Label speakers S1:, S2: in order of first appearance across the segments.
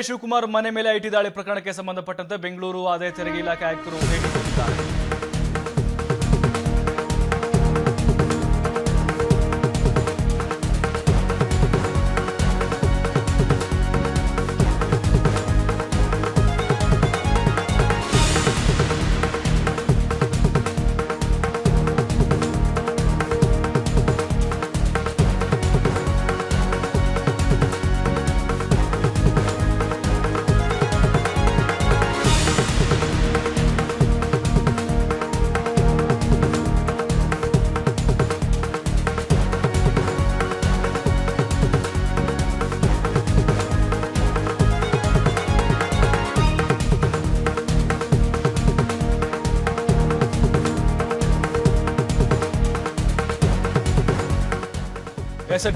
S1: ಶಿವಕುಮಾರ್ ಮನೆ ಮೇಲೆ ಐಟಿ ದಾಳಿ ಪ್ರಕರಣಕ್ಕೆ ಸಂಬಂಧಪಟ್ಟಂತೆ ಬೆಂಗಳೂರು ಆದಾಯ ತೆರಿಗೆ ಇಲಾಖೆ ಆಯುಕ್ತರು ಭೇಟಿ ಕೊಟ್ಟಿದ್ದಾರೆ.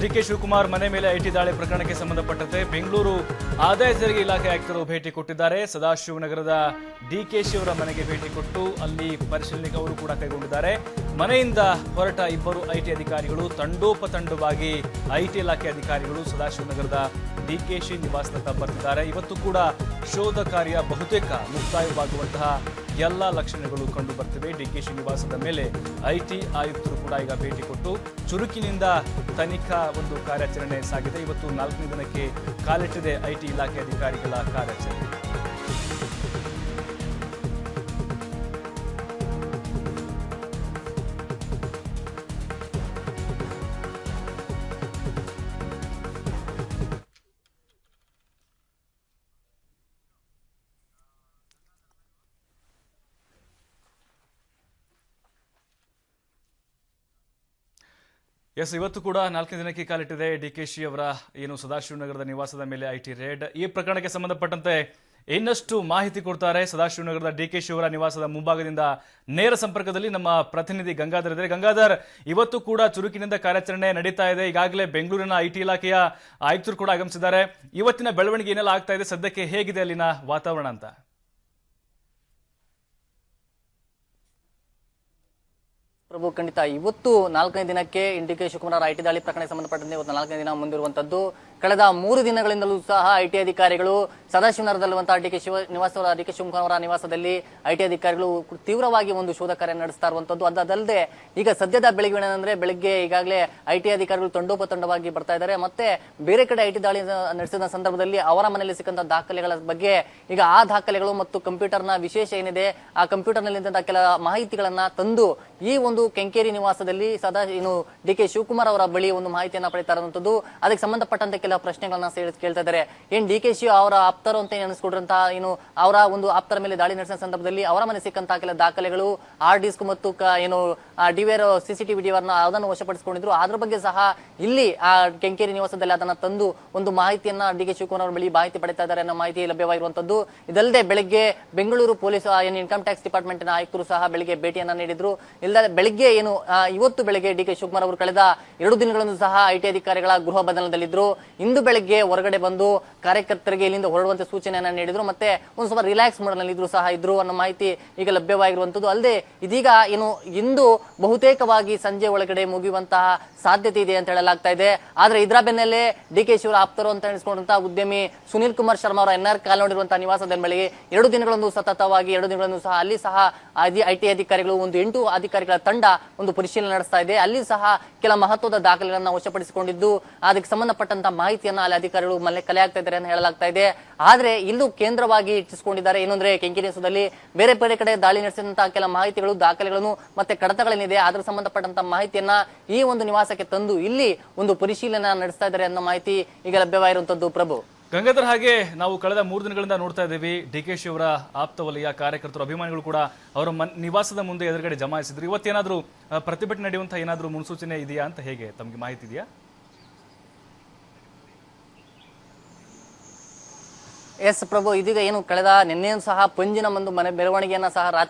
S1: ಡಿಕೆ ಶಿವಕುಮಾರ್ ಮನೆ ಮೇಲೆ ಐಟಿ ದಾಳಿ ಪ್ರಕರಣಕ್ಕೆ ಸಂಬಂಧಪಟ್ಟಂತೆ ಬೆಂಗಳೂರು ಆದಾಯ ತೆರಿಗೆ ಇಲಾಖೆ ಆಯುಕ್ತರು ಭೇಟಿ ಕೊಟ್ಟಿದ್ದಾರೆ. ಸದಾಶಿವನಗರದ ಡಿಕೆಶಿ ಅವರ ಮನೆಗೆ ಭೇಟಿ ಕೊಟ್ಟು ಅಲ್ಲಿ ಪರಿಶೀಲನೆ ಅವರು ಕೂಡ ಕೈಗೊಂಡಿದ್ದಾರೆ. ಮನೆಯಿಂದ ಹೊರಟ ಇಬ್ಬರು ಐಟಿ ಅಧಿಕಾರಿಗಳು ತಂಡೋಪತಂಡವಾಗಿ ಐಟಿ ಇಲಾಖೆ ಅಧಿಕಾರಿಗಳು ಸದಾಶಿವನಗರದ ಡಿಕೆಶಿ ನಿವಾಸದತ್ತ ಬರ್ತಿದ್ದಾರೆ. ಇವತ್ತು ಕೂಡ ಶೋಧ ಕಾರ್ಯ ಬಹುತೇಕ ಮುಕ್ತಾಯವಾಗುವಂತಹ ಎಲ್ಲ ಲಕ್ಷಣಗಳು ಕಂಡು ಬರ್ತಿವೆ. ಡಿಕೆಶಿ ನಿವಾಸದ ಮೇಲೆ ಐಟಿ ಆಯುಕ್ತರು ಕೂಡ ಈಗ ಭೇಟಿ ಕೊಟ್ಟು ಚುರುಕಿನಿಂದ ತನಿಖಾ ಒಂದು ಕಾರ್ಯಾಚರಣೆ ಸಾಗಿದೆ. ಇವತ್ತು 4ನೇ ದಿನಕ್ಕೆ ಕಾಲಿಟ್ಟಿದೆ ಐಟಿ ಇಲಾಖೆ ಅಧಿಕಾರಿಗಳ ಕಾರ್ಯಾಚರಣೆ. ಇವತ್ತು ಕೂಡ 4ನೇ ದಿನಕ್ಕೆ ಕಾಲಿಟ್ಟಿದೆ ಡಿಕೆಶಿ ಅವರ ಸದಾಶಿವನಗರದ ನಿವಾಸದ ಮೇಲೆ ಐಟಿ ರೇಡ್. ಈ ಪ್ರಕರಣಕ್ಕೆ ಸಂಬಂಧಪಟ್ಟಂತೆ ಇನ್ನಷ್ಟು ಮಾಹಿತಿ ಕೊಡ್ತಾರೆ ಸದಾಶಿವನಗರದ ಡಿಕೆಶಿ ಅವರ ನಿವಾಸದ ಮುಂಭಾಗದಿಂದ ನೇರ ಸಂಪರ್ಕದಲ್ಲಿ ನಮ್ಮ ಪ್ರತಿನಿಧಿ ಗಂಗಾಧರ್ ಇದ್ದಾರೆ. ಗಂಗಾಧರ್, ಇವತ್ತು ಕೂಡ ಚುರುಕಿನಿಂದ ಕಾರ್ಯಾಚರಣೆ ನಡೀತಾ ಇದೆ. ಈಗಾಗಲೇ ಬೆಂಗಳೂರಿನ ಐಟಿ ಇಲಾಖೆಯ ಆಯುಕ್ತರು ಕೂಡ ಆಗಮಿಸಿದ್ದಾರೆ. ಇವತ್ತಿನ ಬೆಳವಣಿಗೆ ಏನೆಲ್ಲ ಆಗ್ತಾ ಇದೆ, ಸದ್ಯಕ್ಕೆ ಹೇಗಿದೆ ಅಲ್ಲಿನ ವಾತಾವರಣ ಅಂತ?
S2: ಪ್ರಭು, ಖಂಡಿತ ಇವತ್ತು 4ನೇ ದಿನಕ್ಕೆ ಡಿಕೆ ಶಿವಕುಮಾರ್ ಐಟಿ ದಾಳಿ ಪ್ರಕರಣಕ್ಕೆ ಸಂಬಂಧಪಟ್ಟಂತೆ ಇವತ್ತು 4ನೇ ದಿನ ಮುಂದಿರುವಂತದ್ದು. ಕಳೆದ 3 ದಿನಗಳಿಂದಲೂ ಸಹ ಐಟಿ ಅಧಿಕಾರಿಗಳು ಸದಾಶಿವನಗರದಲ್ಲಿರುವಂತಹ ಡಿಕೆ ಶಿವಕುಮಾರ್ ಅವರ ನಿವಾಸದಲ್ಲಿ ಐಟಿ ಅಧಿಕಾರಿಗಳು ತೀವ್ರವಾಗಿ ಒಂದು ಶೋಧ ಕಾರ್ಯ ನಡೆಸ್ತಾ ಇರುವಂತದ್ದು. ಅದಲ್ಲದೆ ಈಗ ಸದ್ಯದ ಬೆಳಗ್ಗೆ ಬೆಳಗ್ಗೆ ಈಗಾಗಲೇ ಐಟಿ ಅಧಿಕಾರಿಗಳು ತಂಡೋಪತಂಡವಾಗಿ ಬರ್ತಾ ಇದ್ದಾರೆ. ಮತ್ತೆ ಬೇರೆ ಕಡೆ ಐಟಿ ದಾಳಿ ನಡೆಸಿದ ಸಂದರ್ಭದಲ್ಲಿ ಅವರ ಮನೆಯಲ್ಲಿ ಸಿಕ್ಕಂತಹ ದಾಖಲೆಗಳ ಬಗ್ಗೆ ಈಗ ಆ ದಾಖಲೆಗಳು ಮತ್ತು ಕಂಪ್ಯೂಟರ್ನ ವಿಶೇಷ ಏನಿದೆ ಆ ಕಂಪ್ಯೂಟರ್ನಲ್ಲಿದ್ದಂತಹ ಕೆಲ ಮಾಹಿತಿಗಳನ್ನ ತಂದು ಈ ಒಂದು ಕೆಂಕೇರಿ ನಿವಾಸದಲ್ಲಿ ಡಿಕೆ ಶಿವಕುಮಾರ್ ಅವರ ಬಳಿ ಒಂದು ಮಾಹಿತಿಯನ್ನ ಪಡಿತಾ ಇರುವಂತದ್ದು. ಅದಕ್ಕೆ ಸಂಬಂಧಪಟ್ಟಂತೆ ಕೆಲವು ಪ್ರಶ್ನೆಗಳನ್ನ ಕೇಳ್ತಾ ಇದ್ದಾರೆ. ಡಿಕೆಶಿ ಅವರ ಆಪ್ತರು ಅಂತ ನೆನೆಸ್ಕೊಡ್ರಂತಹ ಅವರ ಒಂದು ಆಪ್ತರ ಮೇಲೆ ದಾಳಿ ನಡೆಸಿದ ಸಂದರ್ಭದಲ್ಲಿ ಅವರ ಮನೆ ಸಿಕ್ಕಂತಹ ಕೆಲ ದಾಖಲೆಗಳು, ಹಾರ್ಡ್ ಡಿಸ್ಕ್ ಮತ್ತು ಡಿವೇರ್ ಸಿಸಿಟಿವಿ ಡಿವರ್ನ ಅದನ್ನು ವಶಪಡಿಸಿಕೊಂಡಿದ್ರು. ಅದ್ರ ಬಗ್ಗೆ ಸಹ ಇಲ್ಲಿ ಆ ಕೆಂಕೇರಿ ನಿವಾಸದಲ್ಲಿ ಅದನ್ನ ತಂದು ಒಂದು ಮಾಹಿತಿಯನ್ನ ಡಿಕೆ ಶಿವಕುಮಾರ್ ಅವರ ಬಳಿ ಮಾಹಿತಿ ಪಡಿತಾ ಇದ್ದಾರೆ ಅನ್ನೋ ಮಾಹಿತಿ ಲಭ್ಯವಾಗಿರುವಂತದ್ದು. ಇದಲ್ಲದೆ ಬೆಳಗ್ಗೆ Bengaluru police income tax department ನ ಆಯುಕ್ತರು ಸಹ ಬೆಳಿಗ್ಗೆ ಭೇಟಿಯನ್ನ ನೀಡಿದ್ರು. ಇಲ್ಲದೆ ಬೆಳಿಗ್ಗೆ ಇವತ್ತು ಬೆಳಗ್ಗೆ ಡಿಕೆ ಶಿವಕುಮಾರ್ ಅವರು ಕಳೆದ 2 ದಿನಗಳನ್ನು ಸಹ ಐಟಿ ಅಧಿಕಾರಿಗಳ ಗೃಹ ಬಂಧನದಲ್ಲಿದ್ರು. ಇಂದು ಬೆಳಗ್ಗೆ ಹೊರಗಡೆ ಬಂದು ಕಾರ್ಯಕರ್ತರಿಗೆ ಇಲ್ಲಿಂದ ಹೊರಡುವಂತೆ ಸೂಚನೆಯನ್ನ ನೀಡಿದ್ರು. ಮತ್ತೆ ಒಂದು ಸ್ವಲ್ಪ ರಿಲ್ಯಾಕ್ಸ್ ಮಾಡಲ್ ಇದ್ರು ಸಹ ಇದ್ರು ಅನ್ನೋ ಮಾಹಿತಿ ಈಗ ಲಭ್ಯವಾಗಿರುವಂತದ್ದು. ಅಲ್ಲದೆ ಇದೀಗ ಇಂದು ಬಹುತೇಕವಾಗಿ ಸಂಜೆ ಒಳಗಡೆ ಮುಗಿಯುವಂತಹ ಸಾಧ್ಯತೆ ಇದೆ ಅಂತ ಹೇಳಲಾಗ್ತಾ ಇದೆ. ಆದ್ರೆ ಇದರ ಬೆನ್ನಲ್ಲೇ ಡಿಕೆಶಿ ಅವರ ಆಪ್ತರು ಅಂತ ಎಣಿಸಿಕೊಂಡಂತಹ ಉದ್ಯಮಿ ಸುನಿಲ್ ಕುಮಾರ್ ಶರ್ಮಾ ಅವರ NR ಕಾಲೋಡಿರುವಂತಹ ನಿವಾಸದ ಬಳಿ 2 ದಿನಗಳನ್ನು ಸತತವಾಗಿ 2 ದಿನಗಳನ್ನು ಸಹ ಅಲ್ಲಿ ಸಹ ಐಟಿ ಅಧಿಕಾರಿಗಳು ಒಂದು 8 ಅಧಿಕಾರಿಗಳ ತಂಡ ಒಂದು ಪರಿಶೀಲನೆ ನಡೆಸ್ತಾ ಇದೆ. ಅಲ್ಲಿ ಸಹ ಕೆಲ ಮಹತ್ವದ ದಾಖಲೆಗಳನ್ನ ವಶಪಡಿಸಿಕೊಂಡಿದ್ದು ಅದಕ್ಕೆ ಸಂಬಂಧಪಟ್ಟಂತಹ ಮಾಹಿತಿಯನ್ನ ಅಲ್ಲಿ ಅಧಿಕಾರಿಗಳು ಕಲೆ ಆಗ್ತಾ ಇದ್ದಾರೆ ಅಂತ ಹೇಳಲಾಗ್ತಾ ಇದೆ. ಆದ್ರೆ ಇಲ್ಲೂ ಕೇಂದ್ರವಾಗಿ ಇಟ್ಟಿಸಿಕೊಂಡಿದ್ದಾರೆ. ಏನಂದ್ರೆ ಕೆಂಕೇರಿಯಲ್ಲಿ ಬೇರೆ ಬೇರೆ ಕಡೆ ದಾಳಿ ನಡೆಸಿದಂತಹ ಕೆಲ ಮಾಹಿತಿಗಳು, ದಾಖಲೆಗಳನ್ನು ಮತ್ತೆ ಕಡತಗಳೇನಿದೆ ಅದರ ಸಂಬಂಧಪಟ್ಟಂತಹ ಮಾಹಿತಿಯನ್ನ ಈ ಒಂದು ನಿವಾಸಕ್ಕೆ ತಂದು ಇಲ್ಲಿ ಒಂದು ಪರಿಶೀಲನೆ ನಡೆಸ್ತಾ ಇದ್ದಾರೆ ಅನ್ನೋ ಮಾಹಿತಿ ಈಗ ಲಭ್ಯವಾಗಿರುವಂತದ್ದು. ಪ್ರಭು,
S1: ಗಂಗಾಧರ್, ಹಾಗೆ ನಾವು ಕಳೆದ 3 ದಿನಗಳಿಂದ ನೋಡ್ತಾ ಇದ್ದೀವಿ ಡಿಕೆಶಿ ಅವರ ಆಪ್ತ ವಲಯ ಕಾರ್ಯಕರ್ತರು, ಅಭಿಮಾನಿಗಳು ಕೂಡ ಅವರ ನಿವಾಸದ ಮುಂದೆ ಎದುರುಗಡೆ ಜಮಾಯಿಸಿದ್ರು. ಇವತ್ತೇನಾದ್ರೂ ಪ್ರತಿಭಟನೆ ನಡೆಯುವಂತಹ ಏನಾದ್ರೂ ಮುನ್ಸೂಚನೆ ಇದೆಯಾ ಅಂತ ಹೇಗೆ ತಮಗೆ ಮಾಹಿತಿ ಇದೆಯಾ?
S2: ಎಸ್ ಪ್ರಭು, ಇದೀಗ ಕಳೆದ ನಿನ್ನೆಯೂ ಸಹ ಪಂಜಿನ ಒಂದು ಮನೆ ಮೆರವಣಿಗೆಯನ್ನ ಸಹ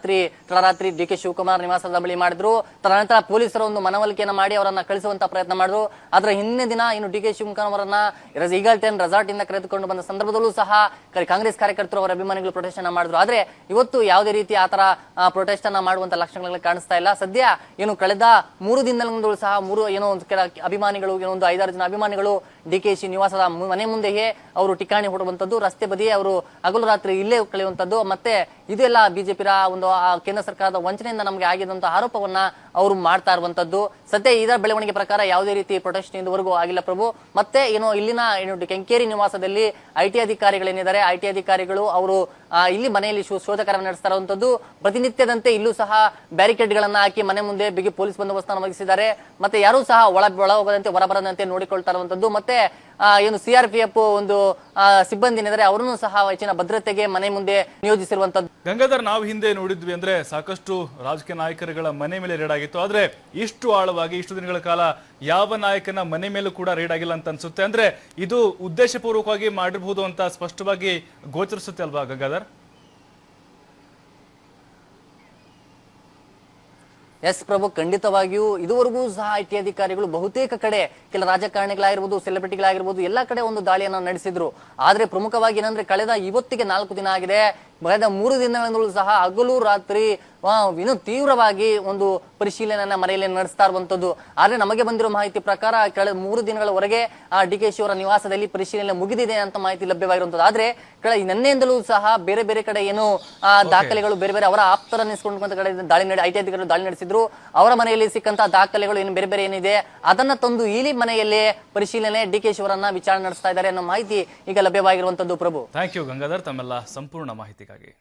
S2: ತಡರಾತ್ರಿ ಡಿಕೆ ಶಿವಕುಮಾರ್ ನಿವಾಸದ ಬಳಿ ಮಾಡಿದ್ರು. ತದನಂತರ ಪೊಲೀಸರು ಒಂದು ಮನವೊಲಿಕೆಯನ್ನ ಮಾಡಿ ಅವರನ್ನ ಕಳಿಸುವಂತ ಪ್ರಯತ್ನ ಮಾಡಿದ್ರು. ಆದ್ರೆ ಹಿಂದಿನ ದಿನ ಡಿಕೆ ಶಿವಕುಮಾರ್ ಅವರನ್ನ ಈಗಲ್ಟನ್ ರೆಸಾರ್ಟ್ ಇಂದ ಕರೆದುಕೊಂಡು ಬಂದ ಸಂದರ್ಭದಲ್ಲೂ ಸಹ ಕಾಂಗ್ರೆಸ್ ಕಾರ್ಯಕರ್ತರು ಅವರ ಅಭಿಮಾನಿಗಳು ಪ್ರೊಟೆಸ್ಟ್ ಅನ್ನ ಮಾಡಿದ್ರು. ಆದ್ರೆ ಇವತ್ತು ಯಾವುದೇ ರೀತಿ ಆತರ ಪ್ರೊಟೆಸ್ಟ್ ಅನ್ನ ಮಾಡುವಂತ ಲಕ್ಷಣಗಳು ಕಾಣಿಸ್ತಾ ಇಲ್ಲ. ಸದ್ಯ ಕಳೆದ 3 ದಿನಗಳಿಂದಲೂ ಸಹ ಕೆಲ ಅಭಿಮಾನಿಗಳು 5-6 ಜನ ಅಭಿಮಾನಿಗಳು DKಶಿ ನಿವಾಸದ ಮನೆ ಮುಂದೆಯೇ ಅವರು ಠಿಕಾಣಿ ಹೂಡುವಂತದ್ದು, ರಸ್ತೆ ಬದಿಯೇ ಅವರು ಹಗಲು ರಾತ್ರಿ ಇಲ್ಲೇ ಕಳೆಯುವಂತದ್ದು, ಮತ್ತೆ ಇದೆಲ್ಲ ಬಿಜೆಪಿಯ ಒಂದು ಕೇಂದ್ರ ಸರ್ಕಾರದ ವಂಚನೆಯಿಂದ ನಮಗೆ ಆಗಿದಂತಹ ಆರೋಪವನ್ನ ಅವರು ಮಾಡ್ತಾ ಇರುವಂತದ್ದು. ಸದ್ಯ ಇದರ ಬೆಳವಣಿಗೆ ಪ್ರಕಾರ ಯಾವುದೇ ರೀತಿ ಪ್ರೊಟೆಸ್ಟ್ ಇಂದುವರೆಗೂ ಆಗಿಲ್ಲ ಪ್ರಭು. ಮತ್ತೆ ಇಲ್ಲಿನ ಕೆಂಕೇರಿ ನಿವಾಸದಲ್ಲಿ IT ಅಧಿಕಾರಿಗಳೇನಿದ್ದಾರೆ, IT ಅಧಿಕಾರಿಗಳು ಅವರು ಇಲ್ಲಿ ಮನೆಯಲ್ಲಿ ಶೋಧ ಕಾರ್ಯ ನಡೆಸ್ತಾ ಇರುವಂತದ್ದು. ಪ್ರತಿನಿತ್ಯದಂತೆ ಇಲ್ಲೂ ಸಹ ಬ್ಯಾರಿಕೇಡ್ ಗಳನ್ನ ಹಾಕಿ ಮನೆ ಮುಂದೆ ಬಿಗಿ ಪೊಲೀಸ್ ಬಂದೋಬಸ್ತ್ ವಹಿಸಿದ್ದಾರೆ. ಮತ್ತೆ ಯಾರೂ ಸಹ ಒಳ ಹೋಗದಂತೆ ಹೊರ ಬರದಂತೆ ನೋಡಿಕೊಳ್ತಾ ಇರುವಂತದ್ದು. ಮತ್ತೆ CRPF ಒಂದು ಸಿಬ್ಬಂದಿ ಏನಿದ್ದಾರೆ ಅವರನ್ನು ಸಹ ಹೆಚ್ಚಿನ ಭದ್ರತೆಗೆ ಮನೆ ಮುಂದೆ ನಿಯೋಜಿಸಿರುವಂತದ್ದು.
S1: ಗಂಗಾಧರ್, ನಾವು ಹಿಂದೆ ನೋಡಿದ್ವಿ ಅಂದ್ರೆ ಸಾಕಷ್ಟು ರಾಜಕೀಯ ನಾಯಕರುಗಳ ಮನೆ ಮೇಲೆ ರೇಡ್ ಆಗಿತ್ತು. ಆದ್ರೆ ಇಷ್ಟು ಆಳವಾಗಿ ಇಷ್ಟು ದಿನಗಳ ಕಾಲ ಯಾವ ನಾಯಕನ ಮನೆ ಮೇಲೂ ಕೂಡ ರೇಡ್ ಆಗಿಲ್ಲ ಅಂತ ಅನ್ಸುತ್ತೆ. ಅಂದ್ರೆ ಇದು ಉದ್ದೇಶಪೂರ್ವಕವಾಗಿ ಮಾಡಿರಬಹುದು ಅಂತ ಸ್ಪಷ್ಟವಾಗಿ ಗೋಚರಿಸುತ್ತೆ ಅಲ್ವಾ ಗಂಗಾಧರ್?
S2: ಎಸ್ ಪ್ರಭು, ಖಂಡಿತವಾಗಿಯೂ ಇದುವರೆಗೂ ಸಹ IT ಅಧಿಕಾರಿಗಳು ಬಹುತೇಕ ಕಡೆ ಕೆಲ ರಾಜಕಾರಣಿಗಳಾಗಿರ್ಬೋದು, ಸೆಲೆಬ್ರಿಟಿಗಳಾಗಿರ್ಬೋದು, ಎಲ್ಲ ಕಡೆ ಒಂದು ದಾಳಿಯನ್ನು ನಡೆಸಿದ್ರು. ಆದ್ರೆ ಪ್ರಮುಖವಾಗಿ ಏನಂದ್ರೆ ಕಳೆದ ಇವತ್ತಿಗೆ 4 ದಿನ ಆಗಿದೆ. ಕಳೆದ 3 ದಿನಗಳಿಂದಲೂ ಸಹ ಹಗಲು ರಾತ್ರಿ ಇನ್ನು ತೀವ್ರವಾಗಿ ಒಂದು ಪರಿಶೀಲನೆಯನ್ನ ಮನೆಯಲ್ಲಿ ನಡೆಸ್ತಾ ಇರುವಂತದ್ದು. ಆದ್ರೆ ನಮಗೆ ಬಂದಿರೋ ಮಾಹಿತಿ ಪ್ರಕಾರ ಕಳೆದ 3 ದಿನಗಳವರೆಗೆ DKಶಿ ಅವರ ನಿವಾಸದಲ್ಲಿ ಪರಿಶೀಲನೆ ಮುಗಿದಿದೆ ಅಂತ ಮಾಹಿತಿ ಲಭ್ಯವಾಗಿರುವಂತದ್ದು. ಆದ್ರೆ ನಿನ್ನೆಯಿಂದಲೂ ಸಹ ಬೇರೆ ಬೇರೆ ಕಡೆ ಏನು ದಾಖಲೆಗಳು ಬೇರೆ ಬೇರೆ ಅವರ ಆಪ್ತರನ್ನಿಸ್ಕೊಂಡ ಕಡೆ IT ಅಧಿಕಾರಿಗಳು ದಾಳಿ ನಡೆಸಿದ್ರು. ಅವರ ಮನೆಯಲ್ಲಿ ಸಿಕ್ಕಂತಹ ದಾಖಲೆಗಳು ಏನು ಬೇರೆ ಬೇರೆ ಏನಿದೆ ಅದನ್ನ ತಂದು ಇಲ್ಲಿ ಮನೆಯಲ್ಲೇ ಪರಿಶೀಲನೆ DKಶಿ ಅವರನ್ನ ವಿಚಾರಣೆ ನಡೆಸ್ತಾ ಇದ್ದಾರೆ ಅನ್ನೋ ಮಾಹಿತಿ ಈಗ ಲಭ್ಯವಾಗಿರುವಂತದ್ದು ಪ್ರಭು.
S1: ಥ್ಯಾಂಕ್ ಯು ಗಂಗಾಧರ್, ತಮ್ಮೆಲ್ಲ ಸಂಪೂರ್ಣ ಮಾಹಿತಿಗಾಗಿ.